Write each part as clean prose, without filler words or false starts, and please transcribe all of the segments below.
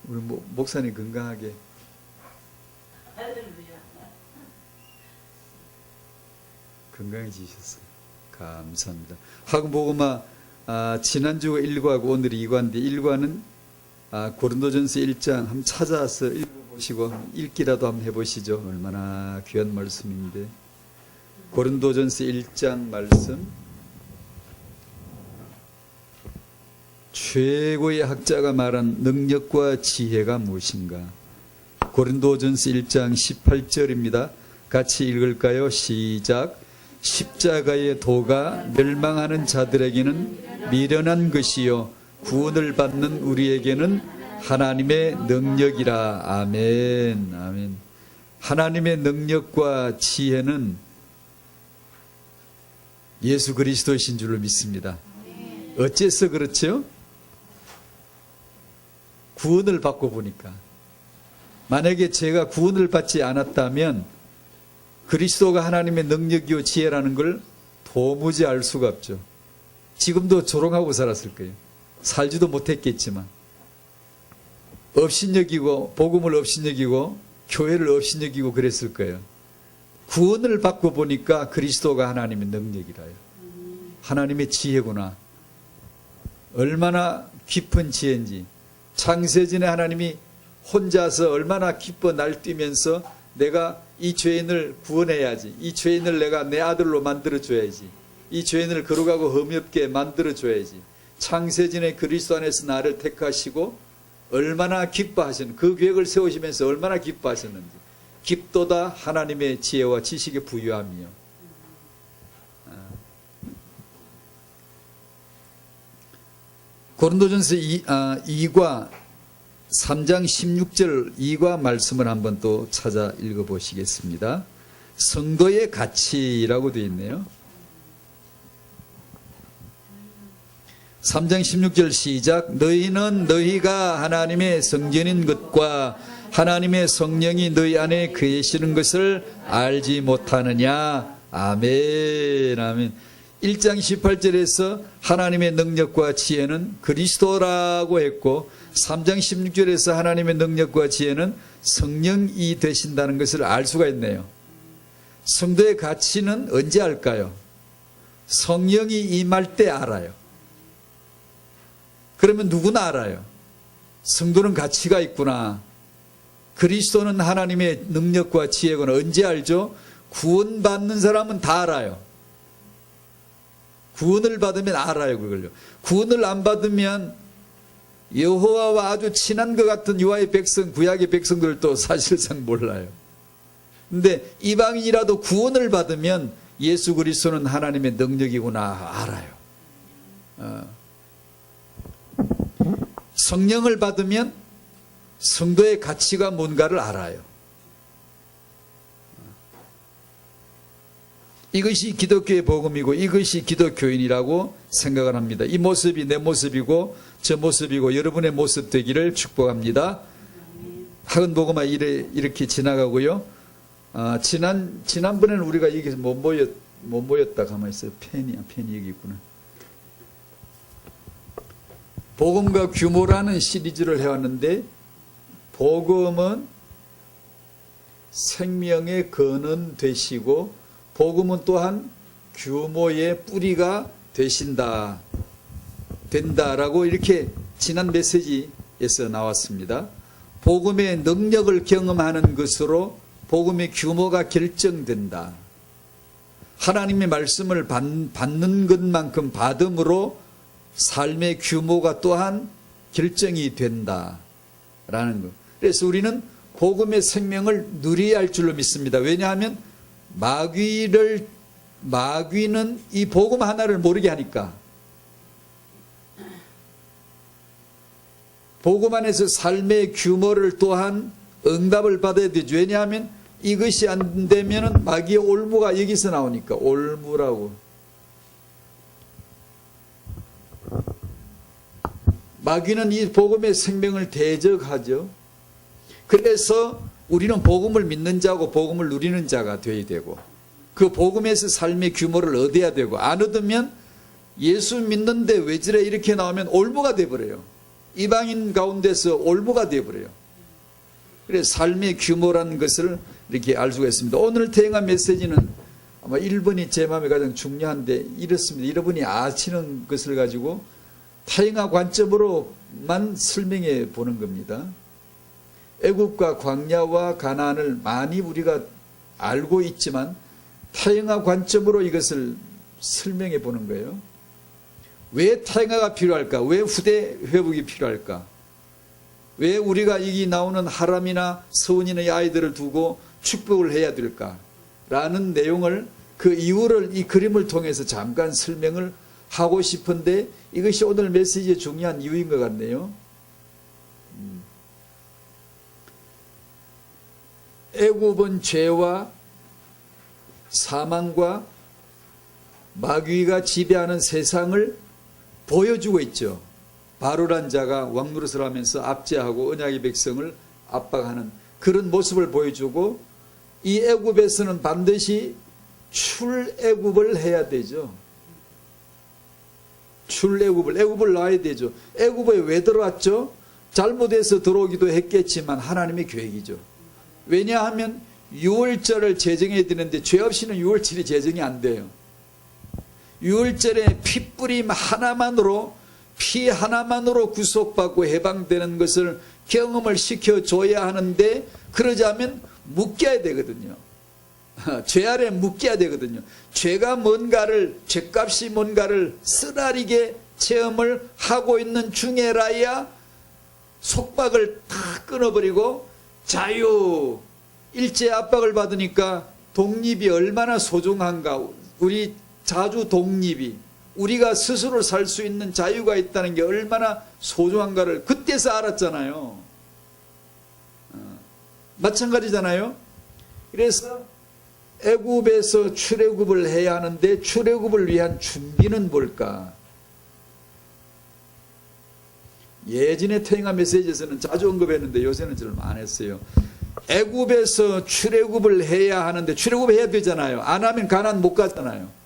우리 목사님 건강하게. 건강해지셨어요. 감사합니다. 학원복음화 지난주 1과하고 오늘 2과인데 1과는 고린도전서 1장 한번 찾아서 읽어보시고 읽기라도 한번 해보시죠. 얼마나 귀한 말씀인데. 고린도전서 1장 말씀. 최고의 학자가 말한 능력과 지혜가 무엇인가? 고린도전서 1장 18절입니다. 같이 읽을까요? 시작. 십자가의 도가 멸망하는 자들에게는 미련한 것이요 구원을 받는 우리에게는 하나님의 능력이라. 아멘. 아멘. 하나님의 능력과 지혜는 예수 그리스도이신 줄로 믿습니다. 어째서 그렇죠? 구원을 받고 보니까. 만약에 제가 구원을 받지 않았다면 그리스도가 하나님의 능력이요 지혜라는 걸 도무지 알 수가 없죠. 지금도 조롱하고 살았을 거예요. 살지도 못했겠지만. 업신여기고 복음을 업신여기고 교회를 업신여기고 그랬을 거예요. 구원을 받고 보니까 그리스도가 하나님의 능력이라요. 하나님의 지혜구나. 얼마나 깊은 지혜인지. 창세전에 하나님이 혼자서 얼마나 기뻐 날뛰면서 내가 이 죄인을 구원해야지. 이 죄인을 내가 내 아들로 만들어줘야지. 이 죄인을 거룩하고 흠이 없게 만들어줘야지. 창세전에 그리스도 안에서 나를 택하시고 얼마나 기뻐하셨는지, 그 계획을 세우시면서 얼마나 기뻐하셨는지. 깊도다 하나님의 지혜와 지식의 부유함이요. 고린도전서 2과 3장 16절 2과 말씀을 한번 또 찾아 읽어보시겠습니다. 성도의 가치라고 되어 있네요. 3장 16절 시작. 너희는 너희가 하나님의 성전인 것과 하나님의 성령이 너희 안에 계시는 것을 알지 못하느냐. 아멘. 아멘. 1장 18절에서 하나님의 능력과 지혜는 그리스도라고 했고 3장 16절에서 하나님의 능력과 지혜는 성령이 되신다는 것을 알 수가 있네요. 성도의 가치는 언제 알까요? 성령이 임할 때 알아요. 그러면 누구나 알아요. 성도는 가치가 있구나. 그리스도는 하나님의 능력과 지혜구나. 언제 알죠? 구원받는 사람은 다 알아요. 구원을 받으면 알아요, 그걸요. 구원을 안 받으면 여호와와 아주 친한 것 같은 유아의 백성, 구약의 백성들도 사실상 몰라요. 근데 이방인이라도 구원을 받으면 예수 그리스도는 하나님의 능력이구나 알아요. 성령을 받으면 성도의 가치가 뭔가를 알아요. 이것이 기독교의 복음이고 이것이 기독교인이라고 생각을 합니다. 이 모습이 내 모습이고 저 모습이고 여러분의 모습 되기를 축복합니다. 학원복음화 이렇게 지나가고요. 지난번에는 우리가 여기서 못 모였다 가만히 있어요. 펜이 여기 있구나. 복음과 규모라는 시리즈를 해왔는데 복음은 생명의 근원 되시고 복음은 또한 규모의 뿌리가 된다라고 이렇게 지난 메시지에서 나왔습니다. 복음의 능력을 경험하는 것으로 복음의 규모가 결정된다. 하나님의 말씀을 받는 것만큼 받음으로 삶의 규모가 또한 결정이 된다라는 것. 그래서 우리는 복음의 생명을 누려야 할 줄로 믿습니다. 왜냐하면 마귀는 이 복음 하나를 모르게 하니까 복음 안에서 삶의 규모를 또한 응답을 받아야 되죠. 왜냐하면 이것이 안 되면 마귀의 올무가 여기서 나오니까 올무라고. 마귀는 이 복음의 생명을 대적하죠. 그래서 우리는 복음을 믿는 자고 복음을 누리는 자가 되어야 되고 그 복음에서 삶의 규모를 얻어야 되고 안 얻으면 예수 믿는데 왜 저래 이렇게 나오면 올무가 돼버려요. 이방인 가운데서 올무가 되어버려요. 그래서 삶의 규모라는 것을 이렇게 알 수가 있습니다. 오늘 태영한 메시지는 아마 1번이 제 마음에 가장 중요한데 이렇습니다. 여러분이 아시는 것을 가지고 타영화 관점으로만 설명해 보는 겁니다. 애굽과 광야와 가나안을 많이 우리가 알고 있지만 타영화 관점으로 이것을 설명해 보는 거예요. 왜 타영화가 필요할까? 왜 후대 회복이 필요할까? 왜 우리가 여기 나오는 하람이나 서훈이의 아이들을 두고 축복을 해야 될까? 라는 내용을 그 이유를 이 그림을 통해서 잠깐 설명을 하고 싶은데 이것이 오늘 메시지의 중요한 이유인 것 같네요. 애굽은 죄와 사망과 마귀가 지배하는 세상을 보여주고 있죠. 바로란 자가 왕노릇을 하면서 압제하고 언약의 백성을 압박하는 그런 모습을 보여주고 이 애굽에서는 반드시 출애굽을 해야 되죠. 애굽을 놔야 되죠. 애굽에 왜 들어왔죠? 잘못해서 들어오기도 했겠지만 하나님의 계획이죠. 왜냐하면 6월절을 제정해야 되는데 죄 없이는 6월절이 제정이 안 돼요. 6월절에 피뿌림 하나만으로 피 하나만으로 구속받고 해방되는 것을 경험을 시켜줘야 하는데 그러자면 묶여야 되거든요. 죄 아래 묶여야 되거든요. 죄값이 뭔가를 쓰라리게 체험을 하고 있는 중에라야 속박을 다 끊어버리고 자유, 일제 압박을 받으니까 독립이 얼마나 소중한가. 우리 자주 독립이 우리가 스스로 살 수 있는 자유가 있다는 게 얼마나 소중한가를 그때서 알았잖아요. 마찬가지잖아요. 그래서 애굽에서 출애굽을 해야 하는데 출애굽을 위한 준비는 뭘까? 예전에 태영아 메시지에서는 자주 언급했는데 요새는 좀 안 했어요. 애굽에서 출애굽을 해야 하는데 출애굽 해야 되잖아요. 안 하면 가나안 못 가잖아요.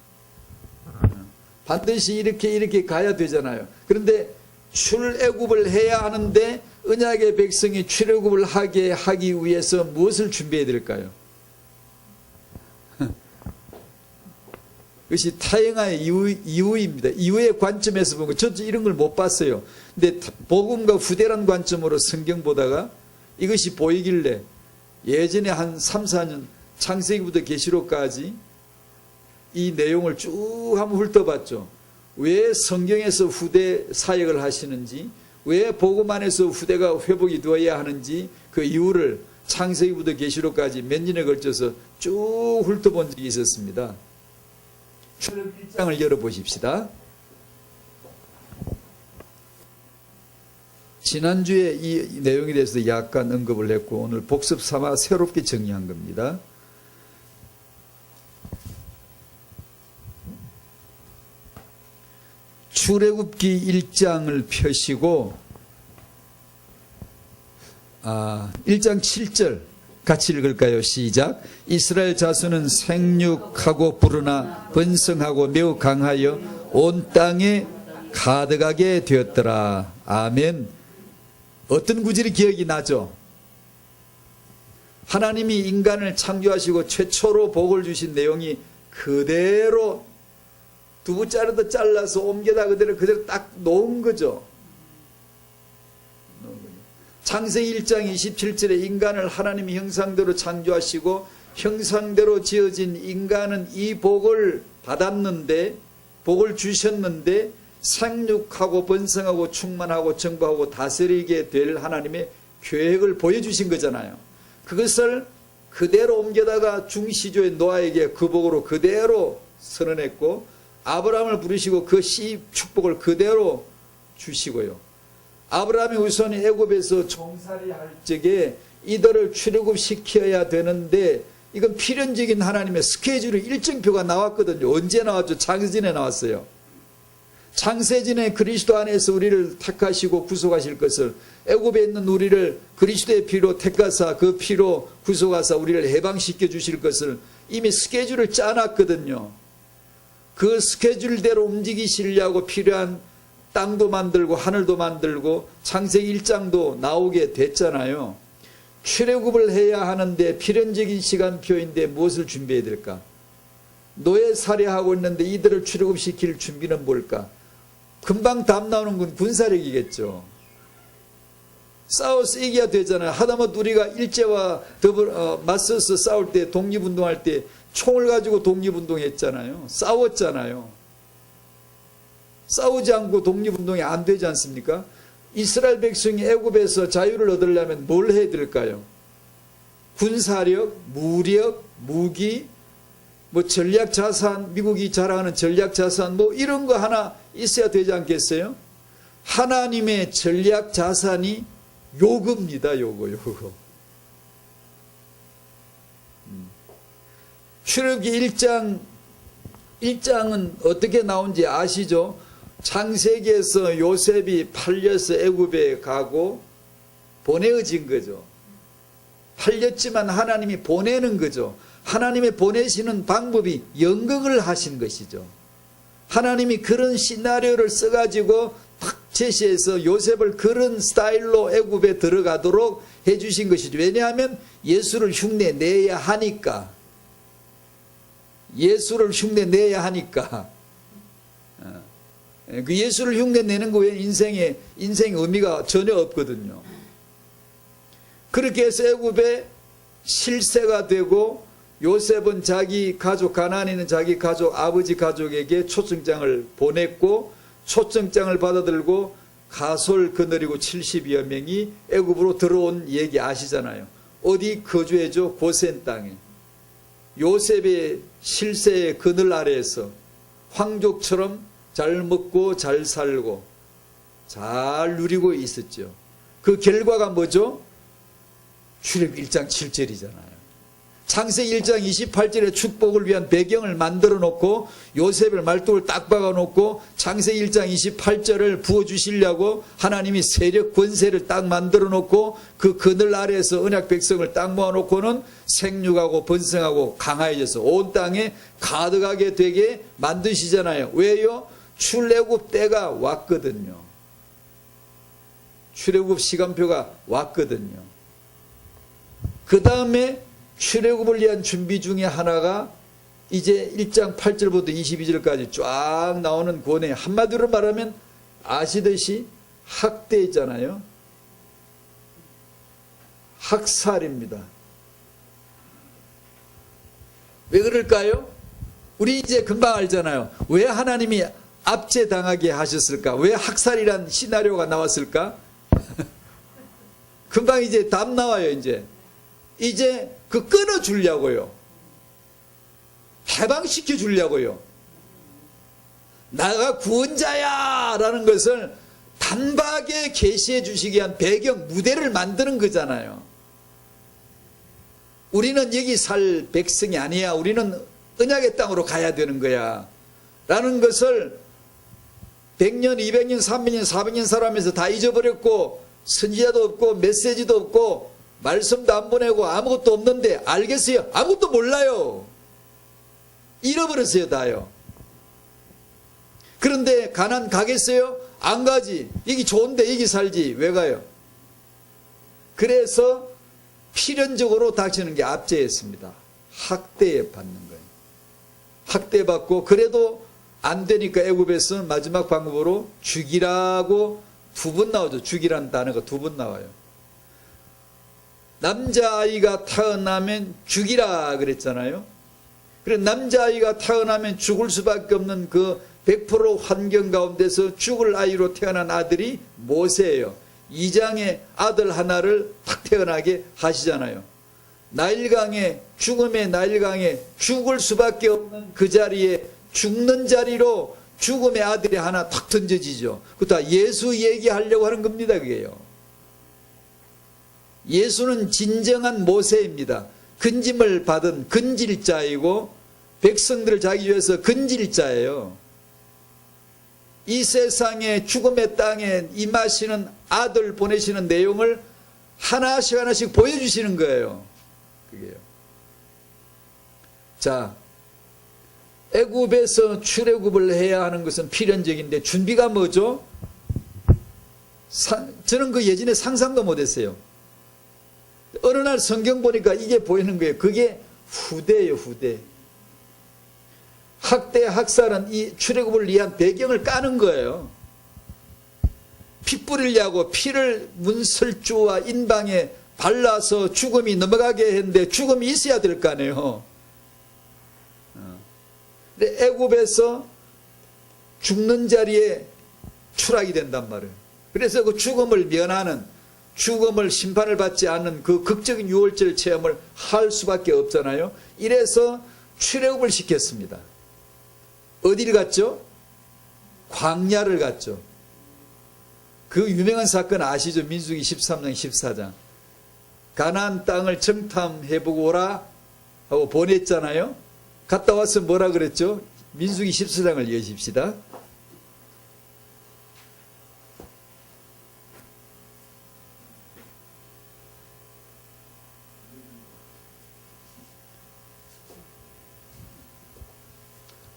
반드시 이렇게 가야 되잖아요. 그런데 출애굽을 해야 하는데 언약의 백성이 출애굽을 하기 위해서 무엇을 준비해야 될까요? 그것이 타영화의 이유입니다. 이유의 관점에서 보고 저도 이런 걸 못 봤어요. 근데 복음과 후대란 관점으로 성경 보다가 이것이 보이길래 예전에 한 3, 4년 창세기부터 계시록까지 이 내용을 쭉 한번 훑어봤죠. 왜 성경에서 후대 사역을 하시는지, 왜 복음 안에서 후대가 회복이 되어야 하는지 그 이유를 창세기부터 계시록까지 몇 년에 걸쳐서 쭉 훑어본 적이 있었습니다. 출애굽 1장을 열어보십시다. 지난주에 이 내용에 대해서 약간 언급을 했고 오늘 복습 삼아 새롭게 정리한 겁니다. 출애굽기 1장을 펴시고 1장 7절 같이 읽을까요? 시작. 이스라엘 자손은 생육하고 부르나 번성하고 매우 강하여 온 땅에 가득하게 되었더라. 아멘. 어떤 구절이 기억이 나죠? 하나님이 인간을 창조하시고 최초로 복을 주신 내용이 그대로 두부자루도 잘라서 옮겨다 그대로 딱 놓은 거죠. 창세기 1장 27절에 인간을 하나님의 형상대로 창조하시고 형상대로 지어진 인간은 이 복을 받았는데 복을 주셨는데 생육하고 번성하고 충만하고 정복하고 다스리게 될 하나님의 계획을 보여주신 거잖아요. 그것을 그대로 옮겨다가 중시조의 노아에게 그 복으로 그대로 선언했고 아브라함을 부르시고 그 씨 축복을 그대로 주시고요. 아브라함이 우선 애굽에서 종살이 할 적에 이들을 출애굽시켜야 되는데 이건 필연적인 하나님의 스케줄의 일정표가 나왔거든요. 언제 나왔죠? 창세전에 나왔어요. 창세전에 그리스도 안에서 우리를 택하시고 구속하실 것을 애굽에 있는 우리를 그리스도의 피로 택하사 그 피로 구속하사 우리를 해방시켜 주실 것을 이미 스케줄을 짜놨거든요. 그 스케줄대로 움직이시려고 필요한 땅도 만들고 하늘도 만들고 창세기 1장도 나오게 됐잖아요. 출애굽을 해야 하는데 필연적인 시간표인데 무엇을 준비해야 될까? 노예 살해하고 있는데 이들을 출애굽시킬 준비는 뭘까? 금방 답 나오는 건 군사력이겠죠. 싸워서 이겨야 되잖아요. 하다못해 우리가 일제와 맞서서 싸울 때, 독립운동할 때 총을 가지고 독립운동했잖아요. 싸웠잖아요. 싸우지 않고 독립운동이 안 되지 않습니까? 이스라엘 백성이 애굽에서 자유를 얻으려면 뭘 해야 될까요? 군사력, 무력, 무기, 뭐 전략 자산, 미국이 자랑하는 전략 자산, 뭐 이런 거 하나 있어야 되지 않겠어요? 하나님의 전략 자산이 요구입니다. 요구. 출애굽기 1장은 어떻게 나온지 아시죠? 창세기에서 요셉이 팔려서 애굽에 가고 보내어진 거죠. 팔렸지만 하나님이 보내는 거죠. 하나님의 보내시는 방법이 연극을 하신 것이죠. 하나님이 그런 시나리오를 써가지고 탁 제시해서 요셉을 그런 스타일로 애굽에 들어가도록 해주신 것이죠. 왜냐하면 예수를 흉내 내야 하니까. 예수를 흉내 내야 하니까. 그 예수를 흉내 내는 거에 인생의 의미가 전혀 없거든요. 그렇게 해서 애굽에 실세가 되고 요셉은 자기 가족, 가나안에 있는 자기 가족, 아버지 가족에게 초청장을 보냈고 초청장을 받아들고 가솔 거느리고 70여 명이 애굽으로 들어온 얘기 아시잖아요. 어디 거주해죠? 고센 땅에. 요셉의 실세의 그늘 아래에서 황족처럼 잘 먹고 잘 살고 잘 누리고 있었죠. 그 결과가 뭐죠? 출애굽 1장 7절이잖아요. 창세기 1장 28절에 축복을 위한 배경을 만들어 놓고 요셉의 말뚝을 딱 박아 놓고 창세기 1장 28절을 부어주시려고 하나님이 세력 권세를 딱 만들어 놓고 그 그늘 아래에서 언약 백성을 딱 모아 놓고는 생육하고 번성하고 강화해져서 온 땅에 가득하게 되게 만드시잖아요. 왜요? 출애굽 때가 왔거든요. 출애굽 시간표가 왔거든요. 그 다음에 출애굽을 위한 준비 중에 하나가 이제 1장 8절부터 22절까지 쫙 나오는 권해. 한마디로 말하면 아시듯이 학대잖아요. 학살입니다. 왜 그럴까요? 우리 이제 금방 알잖아요. 왜 하나님이 압제당하게 하셨을까? 왜 학살이란 시나리오가 나왔을까? 금방 이제 답 나와요. 이제 그 끊어주려고요. 해방시켜 주려고요. 나가 구원자야 라는 것을 단박에 계시해 주시기 위한 배경, 무대를 만드는 거잖아요. 우리는 여기 살 백성이 아니야. 우리는 언약의 땅으로 가야 되는 거야. 라는 것을 100년, 200년, 300년, 400년 살아면서 다 잊어버렸고 선지자도 없고 메시지도 없고 말씀도 안 보내고 아무것도 없는데 알겠어요? 아무것도 몰라요. 잃어버렸어요. 다요. 그런데 가난 가겠어요? 안 가지. 여기 좋은데 여기 살지. 왜 가요? 그래서 필연적으로 닥치는 게 압제였습니다. 학대에 받는 거예요. 학대받고 그래도 안 되니까 애굽에서 마지막 방법으로 죽이라고 2번 나오죠. 죽이라는 단어가 2번 나와요. 남자아이가 태어나면 죽이라 그랬잖아요. 그래 남자아이가 태어나면 죽을 수밖에 없는 그 100% 환경 가운데서 죽을 아이로 태어난 아들이 모세예요. 2장에 아들 하나를 탁 태어나게 하시잖아요. 나일강에 죽음의 나일강에 죽을 수밖에 없는 그 자리에 죽는 자리로 죽음의 아들이 하나 탁 던져지죠. 그거 다 예수 얘기하려고 하는 겁니다. 그게요. 예수는 진정한 모세입니다. 건짐을 받은 건질자이고 백성들을 자기 위해서 건질자예요. 이 세상에 죽음의 땅에 임하시는 아들 보내시는 내용을 하나씩 하나씩 보여주시는 거예요. 그게요. 자, 애굽에서 출애굽을 해야 하는 것은 필연적인데 준비가 뭐죠? 저는 그 예전에 상상도 못했어요. 어느 날 성경 보니까 이게 보이는 거예요. 그게 후대예요, 후대. 학대, 학살은 이 출애굽을 위한 배경을 까는 거예요. 피 뿌리려고 피를 문설주와 인방에 발라서 죽음이 넘어가게 했는데 죽음이 있어야 될 거 아니에요. 애굽에서 죽는 자리에 추락이 된단 말이에요. 그래서 그 죽음을 면하는, 죽음을 심판을 받지 않는 그 극적인 유월절 체험을 할 수밖에 없잖아요. 이래서 출애굽을 시켰습니다. 어디를 갔죠? 광야를 갔죠. 그 유명한 사건 아시죠? 민수기 13장 14장. 가나안 땅을 정탐해보고 오라 하고 보냈잖아요. 갔다 와서 뭐라 그랬죠? 민수기 14장을 여십시다.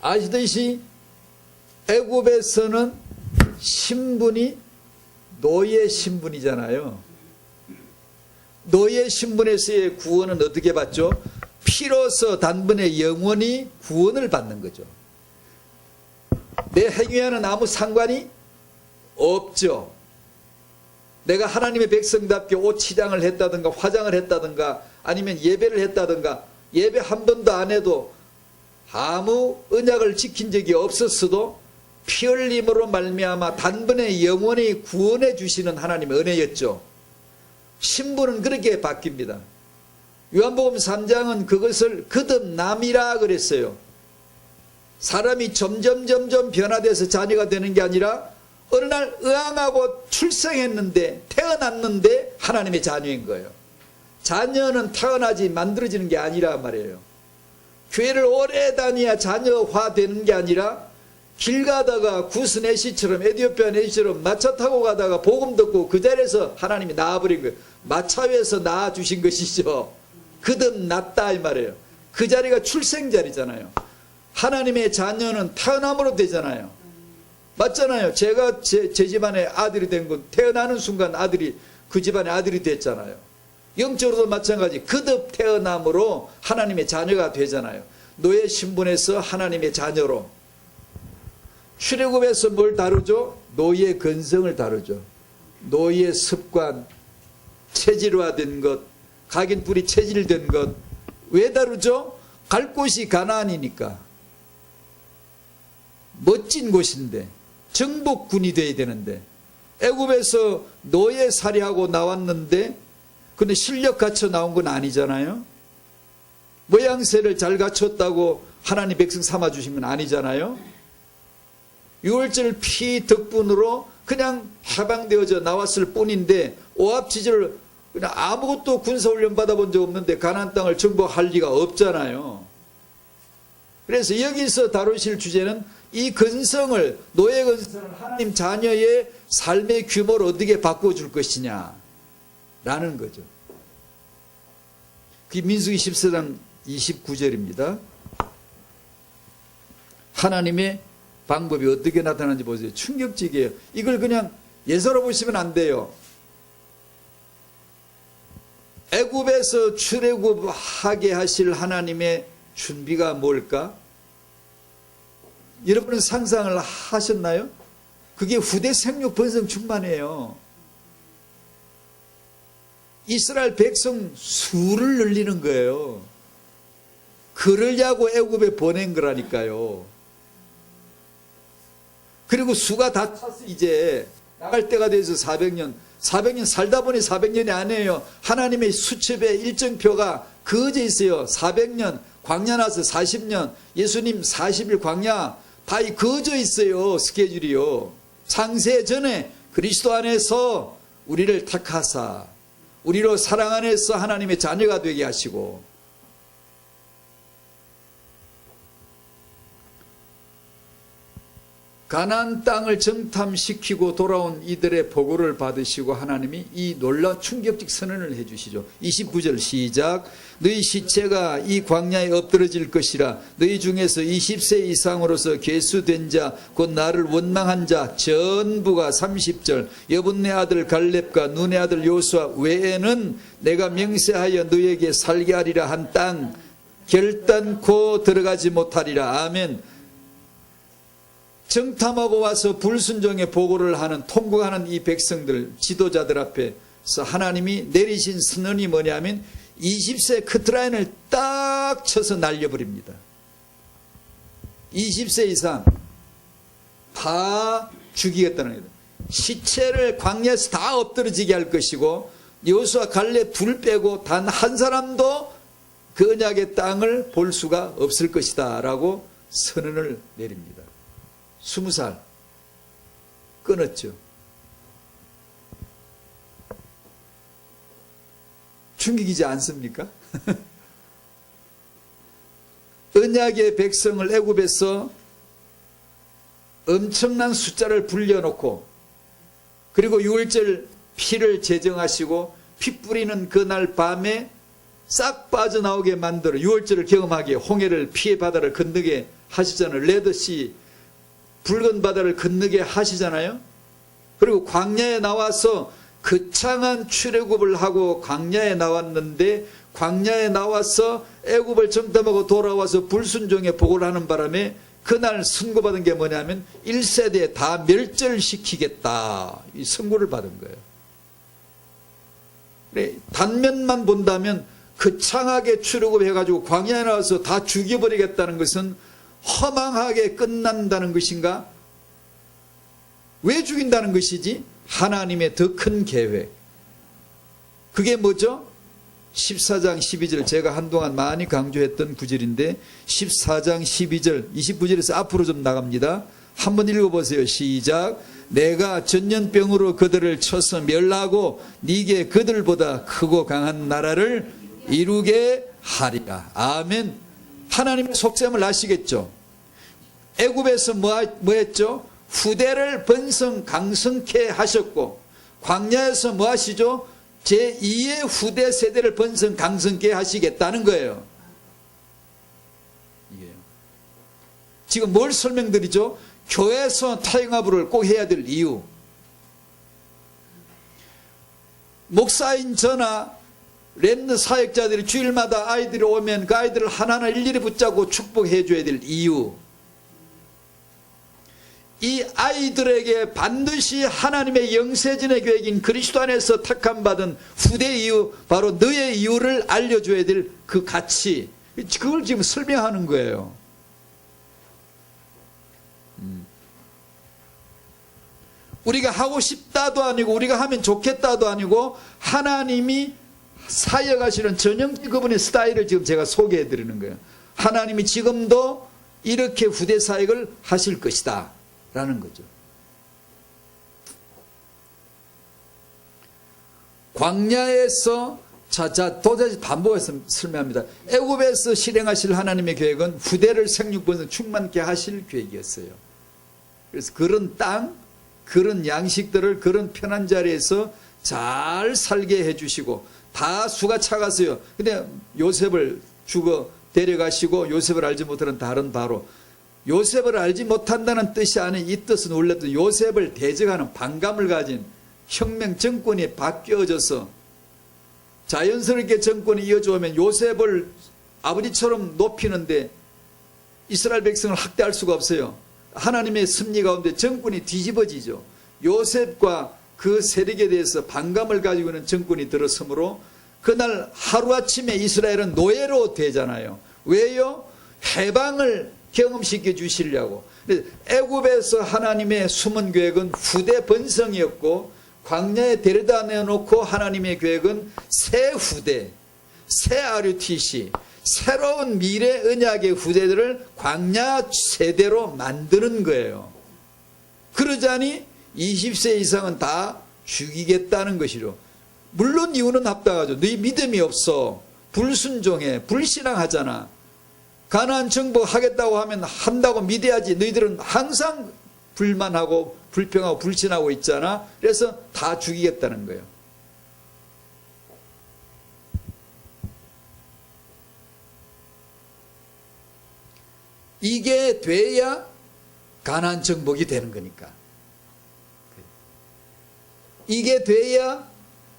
아시듯이 애굽에서는 신분이 노예 신분이잖아요. 노예 신분에서의 구원은 어떻게 받죠? 피로서 단번에 영원히 구원을 받는 거죠. 내 행위와는 아무 상관이 없죠. 내가 하나님의 백성답게 옷 치장을 했다든가 화장을 했다든가 아니면 예배를 했다든가 예배 한 번도 안 해도 아무 언약을 지킨 적이 없었어도 피 흘림으로 말미암아 단번에 영원히 구원해 주시는 하나님의 은혜였죠. 신분은 그렇게 바뀝니다. 요한복음 3장은 그것을 거듭남이라 그랬어요. 사람이 점점 변화돼서 자녀가 되는 게 아니라 어느 날 의왕하고 출생했는데 태어났는데 하나님의 자녀인 거예요. 자녀는 태어나지 만들어지는 게 아니라 말이에요. 교회를 오래 다녀야 자녀화 되는 게 아니라 길 가다가 구스 내시처럼 에디오피아 내시처럼 마차 타고 가다가 복음 듣고 그 자리에서 하나님이 낳아버린 거예요. 마차 위에서 낳아주신 것이죠. 거듭났다 이 말이에요. 그 자리가 출생 자리잖아요. 하나님의 자녀는 태어남으로 되잖아요. 맞잖아요. 제가 제 집안의 아들이 된 건 태어나는 순간 아들이 그 집안의 아들이 됐잖아요. 영적으로도 마찬가지 거듭 태어남으로 하나님의 자녀가 되잖아요. 노예 신분에서 하나님의 자녀로. 출애굽에서 뭘 다루죠? 노예 근성을 다루죠. 노예 습관, 체질화된 것, 각인 뿌리 체질된 것. 왜 다루죠? 갈 곳이 가나안이니까. 멋진 곳인데 정복군이 돼야 되는데 애굽에서 노예 살이하고 나왔는데 근데 실력 갖춰 나온 건 아니잖아요. 모양새를 잘 갖췄다고 하나님 백성 삼아주신 건 아니잖아요. 유월절 피 덕분으로 그냥 해방되어져 나왔을 뿐인데 오합지졸 그냥 아무것도 군사훈련 받아본 적 없는데 가나안 땅을 정복할 리가 없잖아요. 그래서 여기서 다루실 주제는 이 근성을, 노예 근성을 하나님 자녀의 삶의 규모를 어떻게 바꿔줄 것이냐 라는 거죠. 그게 민수기 14장 29절입니다. 하나님의 방법이 어떻게 나타나는지 보세요. 충격적이에요. 이걸 그냥 예서로 보시면 안 돼요. 애굽에서 출애굽하게 하실 하나님의 준비가 뭘까? 여러분은 상상을 하셨나요? 그게 후대 생육 번성 충만이에요. 이스라엘 백성 수를 늘리는 거예요. 그러려고 애굽에 보낸 거라니까요. 그리고 수가 다 차서 이제 나갈 때가 돼서 400년 살다 보니 400년이 아니에요. 하나님의 수첩에 일정표가 그어져 있어요. 400년, 광야 나서 40년, 예수님 40일 광야 다 그어져 있어요. 스케줄이요. 창세 전에 그리스도 안에서 우리를 택하사 우리로 사랑 안에서 하나님의 자녀가 되게 하시고 가나안 땅을 정탐시키고 돌아온 이들의 보고를 받으시고 하나님이 이 놀라운 충격적 선언을 해주시죠. 29절 시작. 너희 시체가 이 광야에 엎드러질 것이라. 너희 중에서 20세 이상으로서 계수된 자 곧 나를 원망한 자 전부가 30절 여분네 아들 갈렙과 눈의 아들 요수아 외에는 내가 명세하여 너희에게 살게 하리라 한 땅 결단코 들어가지 못하리라. 아멘. 정탐하고 와서 불순종의 보고를 하는 통곡하는 이 백성들 지도자들 앞에서 하나님이 내리신 선언이 뭐냐면 20세 커트라인을 딱 쳐서 날려버립니다. 20세 이상 다 죽이겠다는 거예요. 시체를 광야에서 다 엎드러지게 할 것이고 여호수아 갈렙 둘 빼고 단 한 사람도 그 언약의 땅을 볼 수가 없을 것이다 라고 선언을 내립니다. 20살 끊었죠. 충격이지 않습니까? 언약의 백성을 애굽에서 엄청난 숫자를 불려놓고 그리고 6월절 피를 제정하시고 피 뿌리는 그날 밤에 싹 빠져나오게 만들어 6월절을 경험하게 홍해를 피의 바다를 건너게 하시잖아요. 레드시 붉은 바다를 건너게 하시잖아요. 그리고 광야에 나와서 거창한 출애굽을 하고 광야에 나왔는데 광야에 나와서 애굽을 정탐하고 돌아와서 불순종의 보고를 하는 바람에 그날 선고받은 게 뭐냐면 1세대에 다 멸절시키겠다 이 선고를 받은 거예요. 그래, 단면만 본다면 거창하게 출애굽해가지고 광야에 나와서 다 죽여버리겠다는 것은 허망하게 끝난다는 것인가? 왜 죽인다는 것이지? 하나님의 더 큰 계획. 그게 뭐죠? 14장 12절 제가 한동안 많이 강조했던 구절인데 14장 12절 29절에서 앞으로 좀 나갑니다. 한번 읽어보세요. 시작. 내가 전염병으로 그들을 쳐서 멸하고 네게 그들보다 크고 강한 나라를 이루게 하리라. 아멘. 하나님의 속셈을 아시겠죠? 애굽에서 뭐 했죠? 후대를 번성 강성케 하셨고 광야에서 뭐 하시죠? 제2의 후대 세대를 번성 강성케 하시겠다는 거예요. 이게요. 지금 뭘 설명드리죠? 교회에서 타영아부를 꼭 해야 될 이유. 목사인 저나 렘너 사역자들이 주일마다 아이들이 오면 그 아이들을 하나하나 일일이 붙잡고 축복해 줘야 될 이유. 이 아이들에게 반드시 하나님의 영세전의 계획인 그리스도 안에서 택함받은 후대 이유, 바로 너의 이유를 알려줘야 될 그 가치, 그걸 지금 설명하는 거예요. 우리가 하고 싶다도 아니고 우리가 하면 좋겠다도 아니고 하나님이 사역하시는 전형적 그분의 스타일을 지금 제가 소개해 드리는 거예요. 하나님이 지금도 이렇게 후대 사역을 하실 것이다 라는 거죠. 광야에서 도저히 반복해서 설명합니다. 애굽에서 실행하실 하나님의 계획은 후대를 생육번성 충만케 하실 계획이었어요. 그래서 그런 땅, 그런 양식들을 그런 편한 자리에서 잘 살게 해주시고 다 수가 차갔어요. 근데 요셉을 죽어 데려가시고 요셉을 알지 못하는 다른 바로, 요셉을 알지 못한다는 뜻이 아닌 이 뜻은 원래도 요셉을 대적하는 반감을 가진 혁명 정권이 바뀌어져서 자연스럽게 정권이 이어져오면 요셉을 아버지처럼 높이는데 이스라엘 백성을 학대할 수가 없어요. 하나님의 섭리 가운데 정권이 뒤집어지죠. 요셉과 그 세력에 대해서 반감을 가지고 있는 정권이 들어서므로 그날 하루아침에 이스라엘은 노예로 되잖아요. 왜요? 해방을 경험시켜 주시려고. 애굽에서 하나님의 숨은 계획은 후대 번성이었고 광야에 데려다 내놓고 하나님의 계획은 새 후대, 새 RUTC, 새로운 미래 언약의 후대들을 광야 세대로 만드는 거예요. 그러자니 20세 이상은 다 죽이겠다는 것이죠. 물론 이유는 합당하죠. 너희 믿음이 없어, 불순종해, 불신앙하잖아. 가나안 정복하겠다고 하면 한다고 믿어야지. 너희들은 항상 불만하고 불평하고 불신하고 있잖아. 그래서 다 죽이겠다는 거예요. 이게 돼야 가나안 정복이 되는 거니까. 이게 돼야,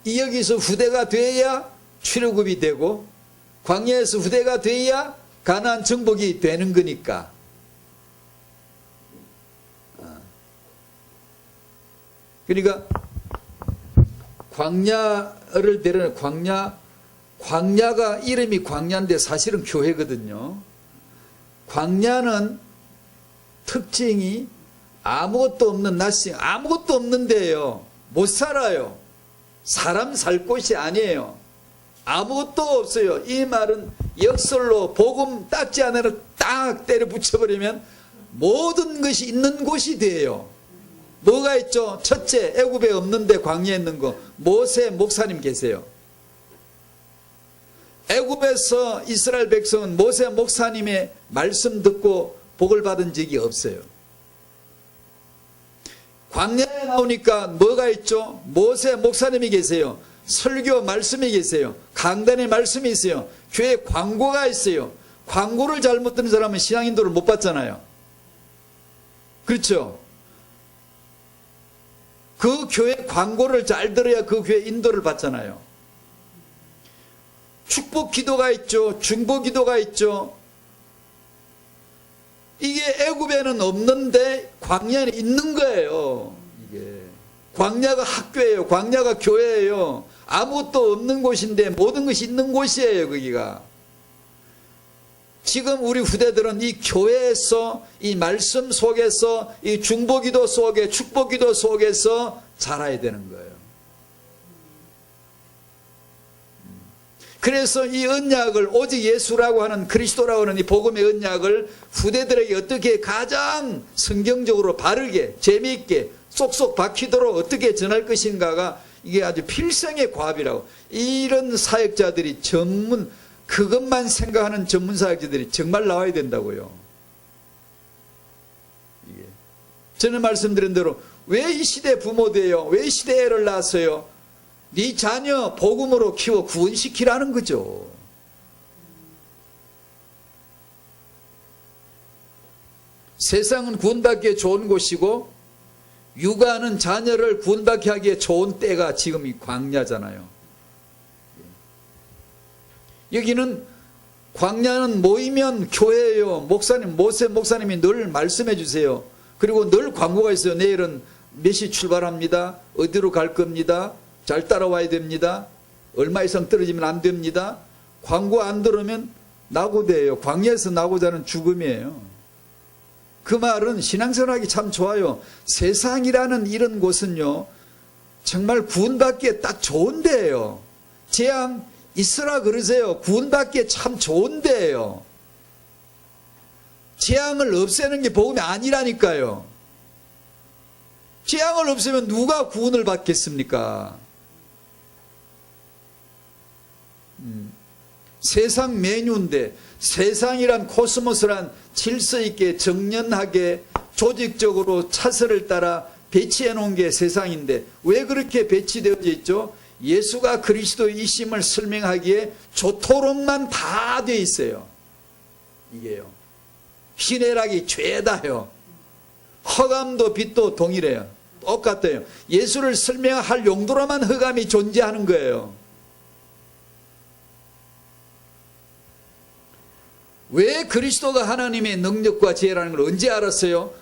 여기서 후대가 돼야 출애굽이 되고, 광야에서 후대가 돼야 가나안 정복이 되는 거니까. 그러니까 광야를 데려는 광야가 이름이 광야인데 사실은 교회거든요. 광야는 특징이 아무것도 없는 낯이, 아무것도 없는데요. 못 살아요. 사람 살 곳이 아니에요. 아무것도 없어요. 이 말은 역설로 복음 딱지 하나를 딱 때려 붙여버리면 모든 것이 있는 곳이 돼요. 뭐가 있죠? 첫째, 애굽에 없는데 광야에 있는 거. 모세 목사님 계세요. 애굽에서 이스라엘 백성은 모세 목사님의 말씀 듣고 복을 받은 적이 없어요. 광야에 나오니까 뭐가 있죠? 모세 목사님이 계세요. 설교 말씀이 계세요. 강단의 말씀이 있어요. 교회 광고가 있어요. 광고를 잘못 듣는 사람은 신앙 인도를 못 받잖아요. 그렇죠? 그 교회 광고를 잘 들어야 그 교회 인도를 받잖아요. 축복 기도가 있죠. 중보 기도가 있죠. 이게 애굽에는 없는데 광야에 있는 거예요. 이게 광야가 학교예요. 광야가 교회예요. 아무것도 없는 곳인데 모든 것이 있는 곳이에요. 거기가. 지금 우리 후대들은 이 교회에서, 이 말씀 속에서, 이 중보기도 속에, 축복기도 속에서 자라야 되는 거예요. 그래서 이 언약을, 오직 예수라고 하는, 그리스도라고 하는 이 복음의 언약을 후대들에게 어떻게 가장 성경적으로 바르게, 재미있게, 쏙쏙 박히도록 어떻게 전할 것인가가 이게 아주 필생의 과업이라고. 이런 사역자들이 그것만 생각하는 전문 사역자들이 정말 나와야 된다고요. 저는 말씀드린 대로 왜 이 시대 부모돼요? 왜 이 시대에 애를 낳았어요? 네 자녀 복음으로 키워 구원시키라는 거죠. 세상은 구원받기에 좋은 곳이고 육아는 자녀를 구원받게 하기에 좋은 때가 지금 이 광야잖아요. 여기는 광야는 모이면 교회예요. 목사님, 모세 목사님이 늘 말씀해 주세요. 그리고 늘 광고가 있어요. 내일은 몇 시 출발합니다. 어디로 갈 겁니다. 잘 따라와야 됩니다. 얼마 이상 떨어지면 안 됩니다. 광고 안 들으면 낙오돼요. 광야에서 낙오자는 죽음이에요. 그 말은 신앙생활하기 참 좋아요. 세상이라는 이런 곳은요, 정말 구원받기에 딱 좋은 데예요. 재앙 있으라 그러세요. 구원받기에 참 좋은 데예요. 재앙을 없애는 게 복음이 아니라니까요. 재앙을 없애면 누가 구원을 받겠습니까? 세상 메뉴인데, 세상이란 코스모스란 질서 있게 정연하게 조직적으로 차선을 따라 배치해 놓은 게 세상인데 왜 그렇게 배치되어져 있죠? 예수가 그리스도이심을 설명하기에 좋도록만 다 되어 있어요. 이게요. 희내락이 죄다요. 허감도 빚도 동일해요. 똑같아요. 예수를 설명할 용도로만 허감이 존재하는 거예요. 왜 그리스도가 하나님의 능력과 지혜라는 걸 언제 알았어요?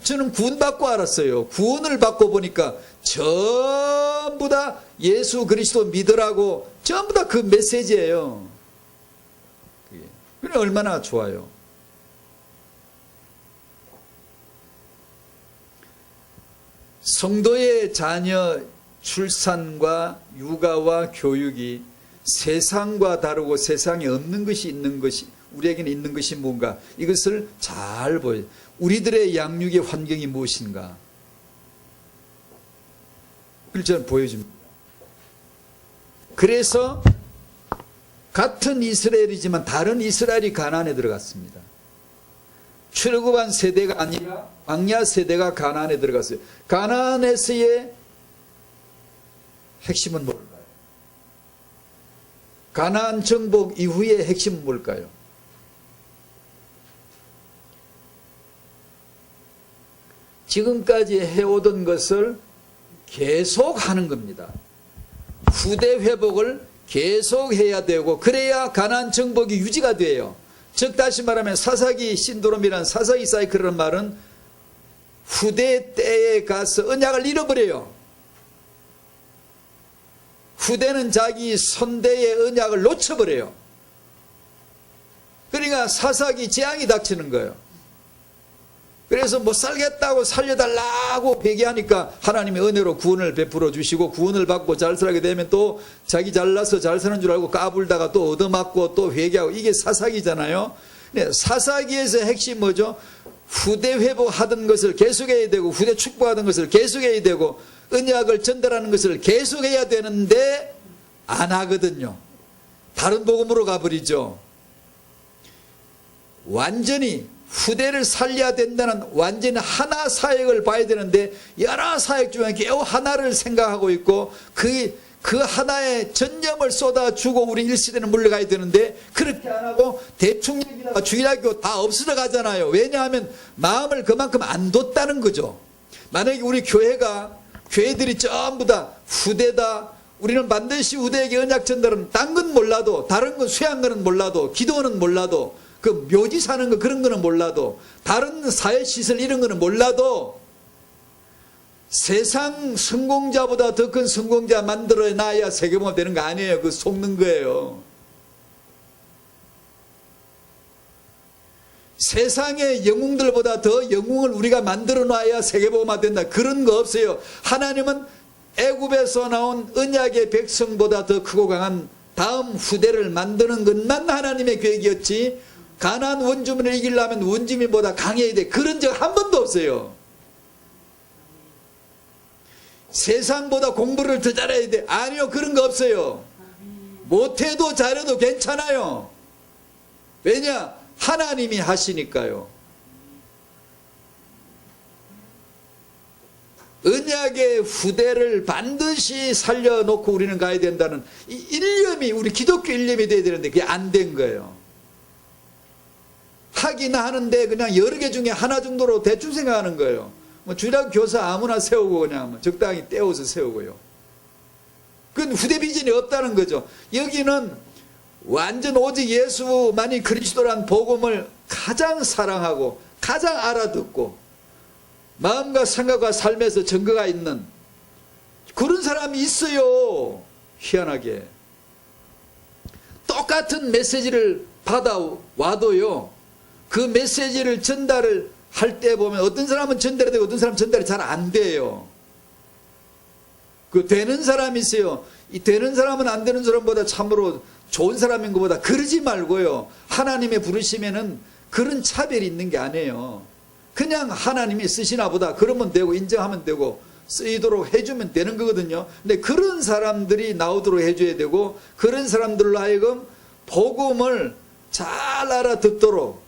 저는 구원받고 알았어요. 구원을 받고 보니까 전부 다 예수 그리스도 믿으라고 전부 다 그 메시지예요. 그게 얼마나 좋아요. 성도의 자녀 출산과 육아와 교육이 세상과 다르고 세상에 없는 것이 있는 것이, 우리에게는 있는 것이 뭔가, 이것을 잘 보여요. 우리들의 양육의 환경이 무엇인가, 그걸 저는 보여줍니다. 그래서 같은 이스라엘이지만 다른 이스라엘이 가나안에 들어갔습니다. 출애굽한 세대가 아니라 광야 세대가 가나안에 들어갔어요. 가나안에서의 핵심은 뭘까요? 가나안 정복 이후의 핵심은 뭘까요? 지금까지 해오던 것을 계속하는 겁니다. 후대 회복을 계속해야 되고 그래야 가나안 정복이 유지가 돼요. 즉 다시 말하면 사사기 신드롬이라는 사사기 사이클이라는 말은 후대 때에 가서 언약을 잃어버려요. 후대는 자기 선대의 언약을 놓쳐버려요. 그러니까 사사기 재앙이 닥치는 거예요. 그래서 못 살겠다고 살려달라고 회개하니까 하나님의 은혜로 구원을 베풀어 주시고 구원을 받고 잘 살게 되면 또 자기 잘나서 잘 사는 줄 알고 까불다가 또 얻어맞고 또 회개하고 이게 사사기잖아요. 네, 사사기에서 핵심 뭐죠? 후대 회복하던 것을 계속해야 되고 후대 축복하던 것을 계속해야 되고 언약을 전달하는 것을 계속해야 되는데 안 하거든요. 다른 복음으로 가버리죠. 완전히 후대를 살려야 된다는 완전히 하나 사역을 봐야 되는데 여러 사역 중에 겨우 하나를 생각하고 있고 그 하나에 전념을 쏟아주고 우리 일시대는 물러가야 되는데 그렇게 안 하고 대충 얘기다가 주일학교 다 없어져 가잖아요. 왜냐하면 마음을 그만큼 안 뒀다는 거죠. 만약에 우리 교회들이 전부 다 후대다, 우리는 반드시 후대에게 언약 전달은 딴 건 몰라도 다른 건 수양한 거는 몰라도 기도는 몰라도 그 묘지 사는 거 그런 거는 몰라도 다른 사회시설 이런 거는 몰라도 세상 성공자보다 더 큰 성공자 만들어놔야 세계보험 되는 거 아니에요. 그거 속는 거예요. 세상의 영웅들보다 더 영웅을 우리가 만들어놔야 세계보험화 된다. 그런 거 없어요. 하나님은 애굽에서 나온 언약의 백성보다 더 크고 강한 다음 후대를 만드는 것만 하나님의 계획이었지 가나안 원주민을 이기려면 원주민보다 강해야 돼. 그런 적 한 번도 없어요. 세상보다 공부를 더 잘해야 돼. 아니요, 그런 거 없어요. 못해도 잘해도 괜찮아요. 왜냐? 하나님이 하시니까요. 언약의 후대를 반드시 살려놓고 우리는 가야 된다는 이 일념이 우리 기독교 일념이 돼야 되는데 그게 안 된 거예요. 하긴 하는데 그냥 여러 개 중에 하나 정도로 대충 생각하는 거예요. 뭐 주일학 교사 아무나 세우고 그냥 적당히 떼어서 세우고요. 그건 후대 비전이 없다는 거죠. 여기는 완전 오직 예수만이 그리스도란 복음을 가장 사랑하고 가장 알아듣고 마음과 생각과 삶에서 증거가 있는 그런 사람이 있어요. 희한하게 똑같은 메시지를 받아와도요 그 메시지를 전달을 할 때 보면 어떤 사람은 전달이 되고 어떤 사람은 전달이 잘 안 돼요. 그 되는 사람이 있어요. 이 되는 사람은 안 되는 사람보다 참으로 좋은 사람인 것보다 그러지 말고요. 하나님의 부르시면은 그런 차별이 있는 게 아니에요. 그냥 하나님이 쓰시나 보다 그러면 되고 인정하면 되고 쓰이도록 해주면 되는 거거든요. 근데 그런 사람들이 나오도록 해줘야 되고 그런 사람들로 하여금 복음을 잘 알아듣도록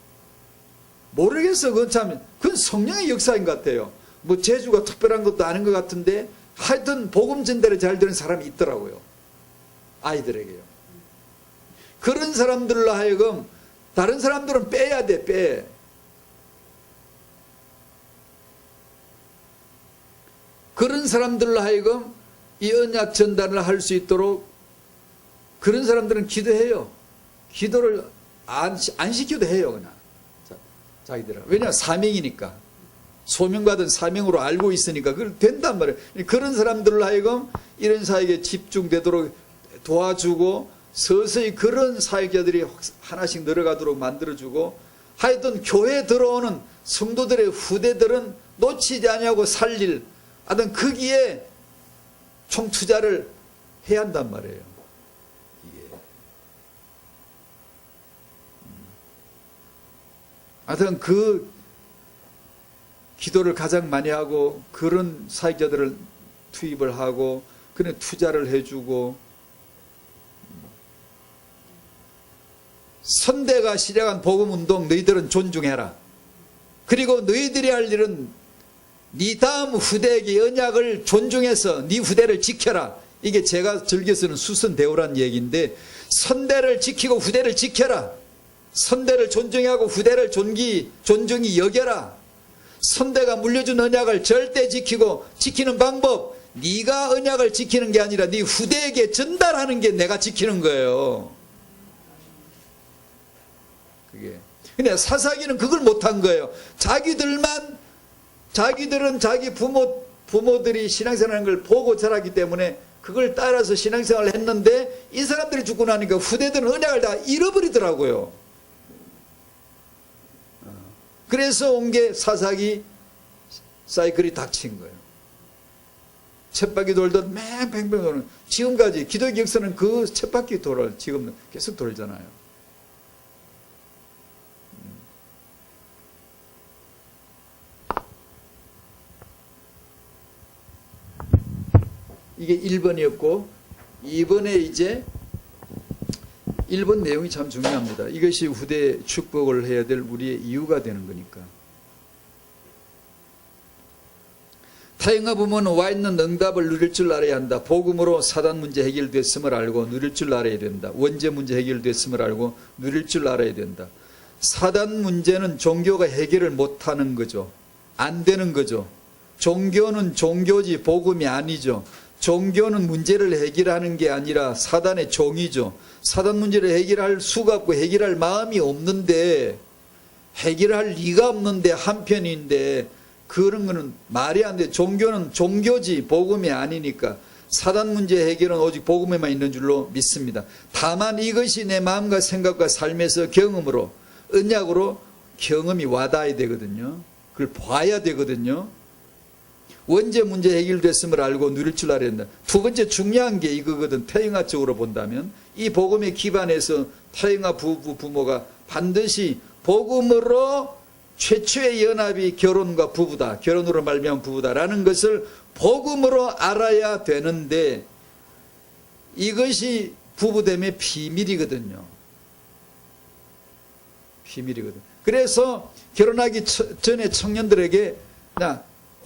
모르겠어. 그건 성령의 역사인 것 같아요. 뭐 재주가 특별한 것도 아닌 것 같은데 하여튼 복음 전달이 잘 되는 사람이 있더라고요. 아이들에게요. 그런 사람들로 하여금 다른 사람들은 빼야 돼. 빼. 그런 사람들로 하여금 이 언약 전달을 할 수 있도록 그런 사람들은 기도해요. 기도를 안 시켜도 해요. 그냥 자기들은. 왜냐하면 사명이니까. 소명받은 사명으로 알고 있으니까 그걸 된단 말이에요. 그런 사람들로 하여금 이런 사역에 집중되도록 도와주고 서서히 그런 사역자들이 하나씩 늘어가도록 만들어주고 하여튼 교회에 들어오는 성도들의 후대들은 놓치지 아니하고 살릴 하여튼 거기에 총투자를 해야 한단 말이에요. 이게. 하여튼 그 기도를 가장 많이 하고 그런 사역자들을 투입을 하고 그런 투자를 해주고 선대가 시작한 복음운동 너희들은 존중해라. 그리고 너희들이 할 일은 네 다음 후대에게 언약을 존중해서 네 후대를 지켜라. 이게 제가 즐겨 쓰는 수선대오란 얘기인데, 선대를 지키고 후대를 지켜라. 선대를 존중하고 후대를 존중히 여겨라. 선대가 물려준 언약을 절대 지키고, 지키는 방법, 네가 언약을 지키는 게 아니라 네 후대에게 전달하는 게 내가 지키는 거예요. 그게. 근데 사사기는 그걸 못한 거예요. 자기들은 자기 부모들이 신앙생활하는 걸 보고 자랐기 때문에 그걸 따라서 신앙생활을 했는데, 이 사람들이 죽고 나니까 후대들은 언약을 다 잃어버리더라고요. 그래서 온 게 사사기 사이클이 닥친 거예요. 쳇바퀴 돌던 맹팽팽 도는, 지금까지 기독의 역사는 그 쳇바퀴 돌을 지금 계속 돌잖아요. 이게 1번이었고, 2번에 이제 1번 내용이 참 중요합니다. 이것이 후대 축복을 해야 될 우리의 이유가 되는 거니까. 타영아 부모는 와 있는 응답을 누릴 줄 알아야 한다. 복음으로 사단 문제 해결됐음을 알고 누릴 줄 알아야 된다. 원죄 문제 해결됐음을 알고 누릴 줄 알아야 된다. 사단 문제는 종교가 해결을 못하는 거죠. 안 되는 거죠. 종교는 종교지 복음이 아니죠. 종교는 문제를 해결하는 게 아니라 사단의 종이죠. 사단 문제를 해결할 수가 없고 해결할 마음이 없는데, 해결할 리가 없는데 한편인데, 그런 거는 말이 안 돼. 종교는 종교지 복음이 아니니까 사단 문제 해결은 오직 복음에만 있는 줄로 믿습니다. 다만 이것이 내 마음과 생각과 삶에서 경험으로, 언약으로 경험이 와닿아야 되거든요. 그걸 봐야 되거든요. 원죄 문제 해결됐음을 알고 누릴 줄 알아야 된다. 두 번째 중요한 게 이거거든. 태영아 쪽으로 본다면 이 복음에 기반해서 태영아 부모가 반드시 복음으로 최초의 연합이 결혼과 부부다, 결혼으로 말미암은 부부다라는 것을 복음으로 알아야 되는데, 이것이 부부됨의 비밀이거든요. 비밀이거든. 그래서 결혼하기 전에 청년들에게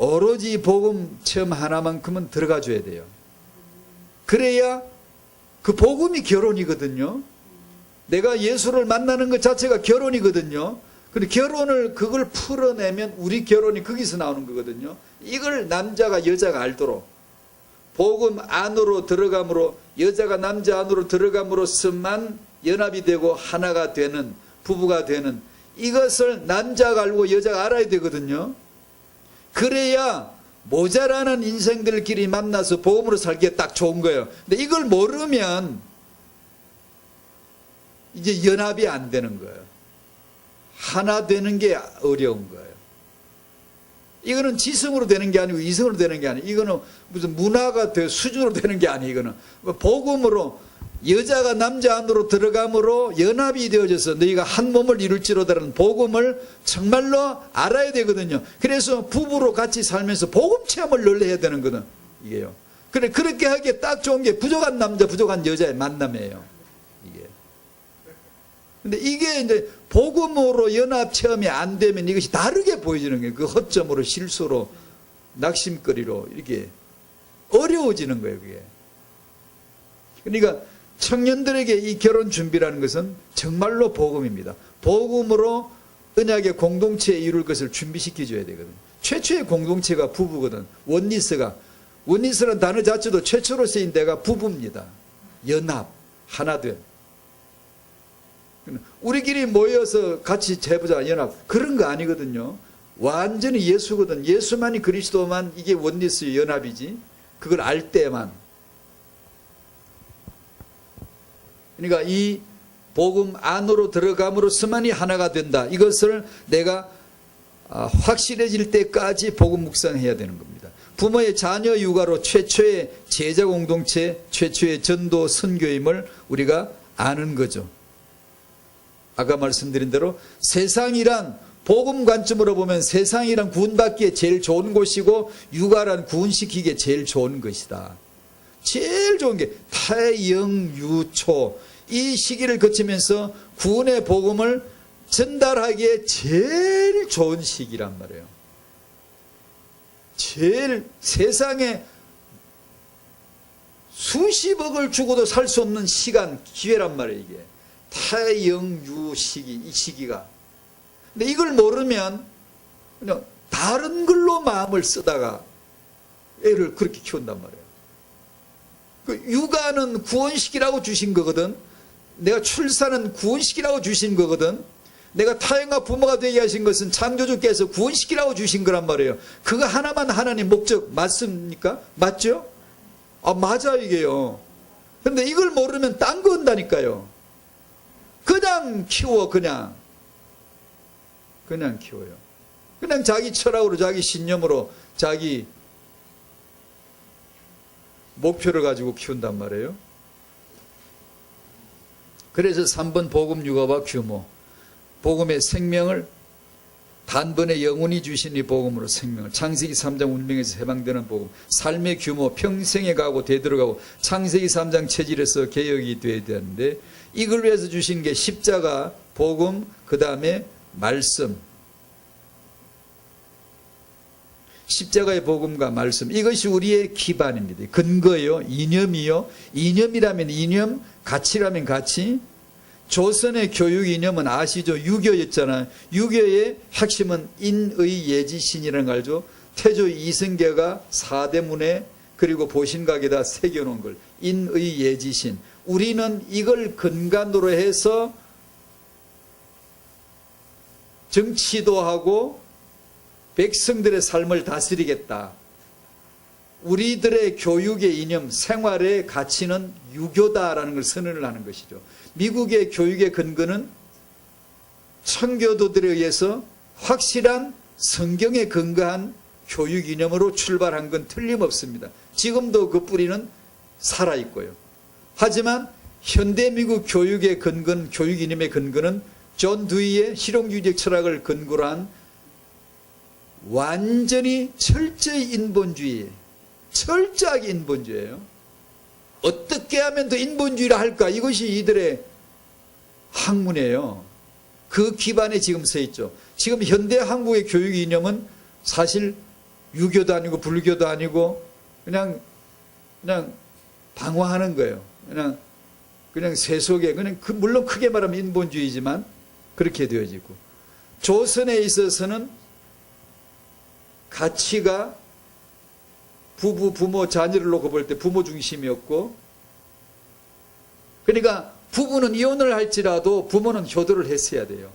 오로지 복음 체험 하나만큼은 들어가 줘야 돼요. 그래야 그 복음이 결혼이거든요. 내가 예수를 만나는 것 자체가 결혼이거든요. 근데 그걸 풀어내면 우리 결혼이 거기서 나오는 거거든요. 이걸 남자가 여자가 알도록, 복음 안으로 들어감으로, 여자가 남자 안으로 들어감으로써만 연합이 되고 하나가 되는, 부부가 되는, 이것을 남자가 알고 여자가 알아야 되거든요. 그래야 모자라는 인생들끼리 만나서 복음으로 살기에 딱 좋은 거예요. 근데 이걸 모르면 이제 연합이 안 되는 거예요. 하나 되는 게 어려운 거예요. 이거는 지성으로 되는 게 아니고 이성으로 되는 게 아니에요. 이거는 무슨 문화가 수준으로 되는 게 아니에요. 이거는 복음으로, 여자가 남자 안으로 들어감으로 연합이 되어져서 너희가 한 몸을 이룰지로다라는 복음을 정말로 알아야 되거든요. 그래서 부부로 같이 살면서 복음 체험을 늘 해야 되는 거는 이게요. 그렇게 하기에 딱 좋은 게 부족한 남자, 부족한 여자의 만남이에요. 이게. 근데 이게 이제 복음으로 연합 체험이 안 되면 이것이 다르게 보여지는 거예요. 그 허점으로, 실수로, 낙심거리로 이렇게 어려워지는 거예요. 그게. 그러니까 청년들에게 이 결혼 준비라는 것은 정말로 복음입니다. 복음으로 언약의 공동체에 이룰 것을 준비시켜줘야 되거든요. 최초의 공동체가 부부거든. 원리스라는 단어 자체도 최초로 쓰인 데가 부부입니다. 연합, 하나됨. 우리끼리 모여서 같이 재보자, 연합. 그런 거 아니거든요. 완전히 예수거든. 예수만이 그리스도만 이게 원리스의 연합이지. 그걸 알 때만. 그러니까 이 복음 안으로 들어감으로써만이 하나가 된다. 이것을 내가 확실해질 때까지 복음 묵상해야 되는 겁니다. 부모의 자녀 육아로 최초의 제자 공동체, 최초의 전도 선교임을 우리가 아는 거죠. 아까 말씀드린 대로 세상이란, 복음 관점으로 보면 세상이란 구원받기에 제일 좋은 곳이고 육아란 구원시키기에 제일 좋은 것이다. 제일 좋은 게 태영유초, 이 시기를 거치면서 구원의 복음을 전달하기에 제일 좋은 시기란 말이에요. 제일 세상에 수십억을 주고도 살 수 없는 시간, 기회란 말이에요. 이게 태영유 시기, 이 시기가. 근데 이걸 모르면 그냥 다른 걸로 마음을 쓰다가 애를 그렇게 키운단 말이에요. 그 육아는 구원시키라고 주신 거거든. 내가 출산은 구원시키라고 주신 거거든. 내가 타영아 부모가 되게 하신 것은 창조주께서 구원시키라고 주신 거란 말이에요. 그거 하나만 하나님 목적 맞습니까? 맞죠? 아, 맞아, 이게요. 근데 이걸 모르면 딴 거 한다니까요. 그냥 키워, 그냥 키워요. 그냥 자기 철학으로, 자기 신념으로, 자기 목표를 가지고 키운단 말이에요. 그래서 3번 복음 육아와 규모. 복음의 생명을 단번에 영원히 주신 이 복음으로 생명을, 창세기 3장 운명에서 해방되는 복음, 삶의 규모, 평생에 가고 되들어가고, 창세기 3장 체질에서 개혁이 되어야 되는데, 이걸 위해서 주신 게 십자가, 복음, 그 다음에 말씀. 십자가의 복음과 말씀, 이것이 우리의 기반입니다. 근거요, 이념이요. 이념이라면 이념, 가치라면 가치. 조선의 교육 이념은 아시죠? 유교였잖아요. 유교의 핵심은 인의 예지신이라는 걸 알죠? 태조 이성계가 사대문에 그리고 보신각에다 새겨놓은 걸, 인의 예지신. 우리는 이걸 근간으로 해서 정치도 하고 백성들의 삶을 다스리겠다. 우리들의 교육의 이념, 생활의 가치는 유교다라는 걸 선언을 하는 것이죠. 미국의 교육의 근거는 청교도들에 의해서 확실한 성경에 근거한 교육 이념으로 출발한 건 틀림없습니다. 지금도 그 뿌리는 살아있고요. 하지만 현대 미국 교육의 근거는, 교육 이념의 근거는 존 두이의 실용주의적 철학을 근거로 한 완전히 철저히 인본주의, 철저하게 인본주의예요. 어떻게 하면 더 인본주의를 할까? 이것이 이들의 학문이에요. 그 기반에 지금 서 있죠. 지금 현대 한국의 교육 이념은 사실 유교도 아니고 불교도 아니고 그냥 방화하는 거예요. 그냥 세속에, 물론 크게 말하면 인본주의지만 그렇게 되어지고, 조선에 있어서는 가치가 부모, 자녀를 놓고 볼 때 부모 중심이었고, 그러니까 부부는 이혼을 할지라도 부모는 효도를 했어야 돼요.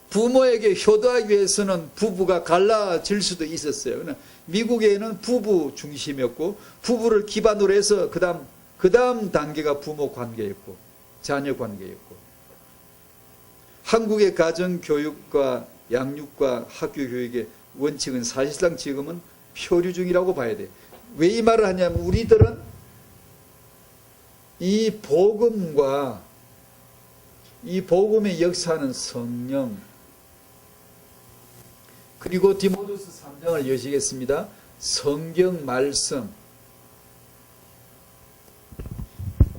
부모에게 효도하기 위해서는 부부가 갈라질 수도 있었어요. 그러나 미국에는 부부 중심이었고, 부부를 기반으로 해서 그 다음 단계가 부모 관계였고, 자녀 관계였고, 한국의 가정교육과 양육과 학교교육의 원칙은 사실상 지금은 표류 중이라고 봐야 돼요. 왜 이 말을 하냐면, 우리들은 이 복음과 이 복음의 역사는 성령, 그리고 디모데후서 3장을 여시겠습니다. 성경 말씀,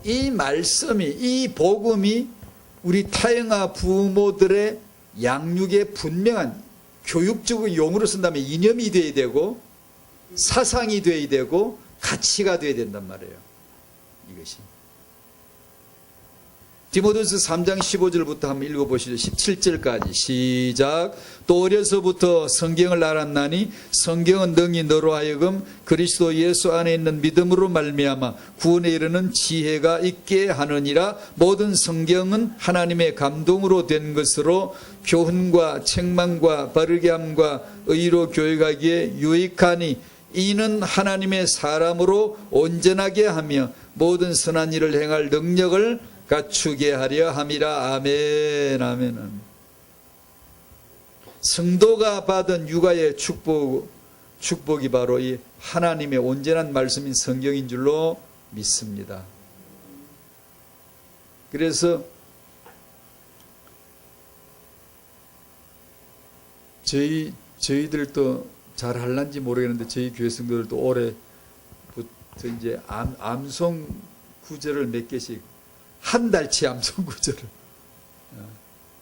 이 말씀이, 이 복음이 우리 타영아 부모들의 양육에 분명한 교육적으로 용어로 쓴다면 이념이 되어야 되고, 사상이 되어야 되고, 가치가 되어야 된단 말이에요. 이것이 디모데후서 3장 15절부터 한번 읽어보시죠. 17절까지 시작. 또 어려서부터 성경을 알았나니 성경은 능히 너로 하여금 그리스도 예수 안에 있는 믿음으로 말미암아 구원에 이르는 지혜가 있게 하느니라. 모든 성경은 하나님의 감동으로 된 것으로 교훈과 책망과 바르게 함과 의로 교육하기에 유익하니 이는 하나님의 사람으로 온전하게 하며 모든 선한 일을 행할 능력을 갖추게 하려 함이라. 아멘. 아멘은 성도가 받은 육아의 축복이 바로 이 하나님의 온전한 말씀인 성경인 줄로 믿습니다. 그래서 저희들도 잘 할란지 모르겠는데, 저희 교회 성도들도 올해부터 이제 암송 구절을 몇 개씩, 한 달치 암송 구절을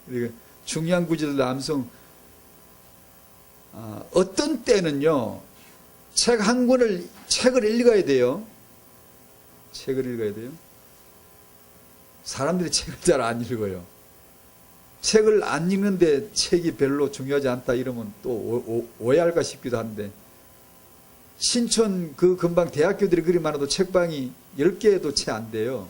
그러니까 중요한 구절 암송. 어떤 때는요, 책 한 권을, 책을 읽어야 돼요. 책을 읽어야 돼요. 사람들이 책을 잘 안 읽어요. 책을 안 읽는데 책이 별로 중요하지 않다 이러면 또 오해할까 싶기도 한데, 신촌 그 근방 대학교들이 그리 많아도 책방이 10개도 채 안 돼요.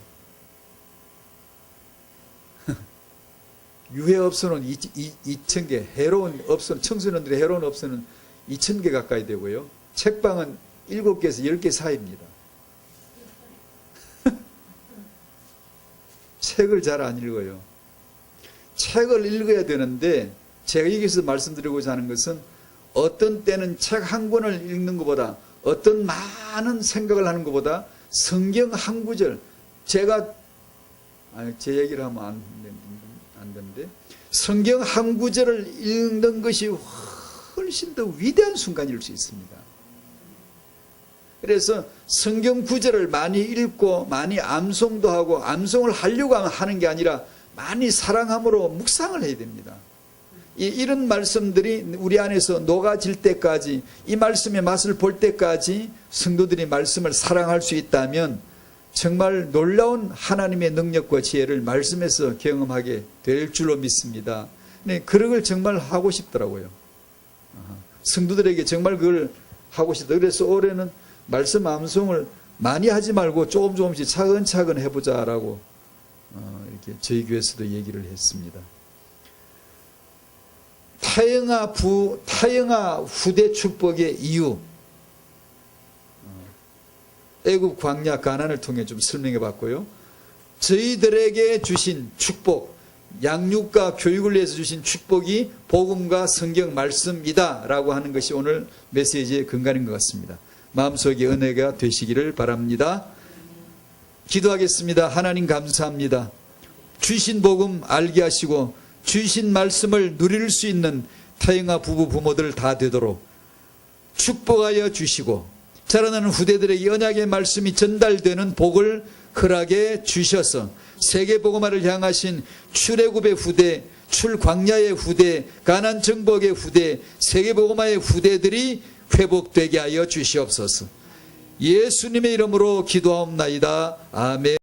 유해업소는 2,000개, 해로운 업소는, 청소년들의 해로운 업소는 2,000개 가까이 되고요. 책방은 7개에서 10개 사이입니다. 책을 잘 안 읽어요. 책을 읽어야 되는데, 제가 여기서 말씀드리고자 하는 것은, 어떤 때는 책 한 권을 읽는 것보다, 어떤 많은 생각을 하는 것보다 성경 한 구절, 제 얘기를 하면 안 되는데, 성경 한 구절을 읽는 것이 훨씬 더 위대한 순간일 수 있습니다. 그래서 성경 구절을 많이 읽고 많이 암송도 하고, 암송을 하려고 하는 게 아니라 많이 사랑함으로 묵상을 해야 됩니다. 이런 말씀들이 우리 안에서 녹아질 때까지, 이 말씀의 맛을 볼 때까지 성도들이 말씀을 사랑할 수 있다면 정말 놀라운 하나님의 능력과 지혜를 말씀에서 경험하게 될 줄로 믿습니다. 네, 그런 걸 정말 하고 싶더라고요. 성도들에게 정말 그걸 하고 싶다. 그래서 올해는 말씀 암송을 많이 하지 말고 조금씩 차근차근 해보자라고 이렇게 저희 교회에서도 얘기를 했습니다. 타영아 후대 축복의 이유, 애굽 광야 가난을 통해 좀 설명해 봤고요. 저희들에게 주신 축복, 양육과 교육을 위해서 주신 축복이 복음과 성경 말씀이다 라고 하는 것이 오늘 메시지의 근간인 것 같습니다. 마음속에 은혜가 되시기를 바랍니다. 기도하겠습니다. 하나님 감사합니다. 주신 복음 알게 하시고 주신 말씀을 누릴 수 있는 타영아 부부 부모들 다 되도록 축복하여 주시고, 자라나는 후대들에게 언약의 말씀이 전달되는 복을 허락해 주셔서 세계복음화를 향하신 출애굽의 후대, 출광야의 후대, 가나안 정복의 후대, 세계복음화의 후대들이 회복되게 하여 주시옵소서. 예수님의 이름으로 기도하옵나이다. 아멘.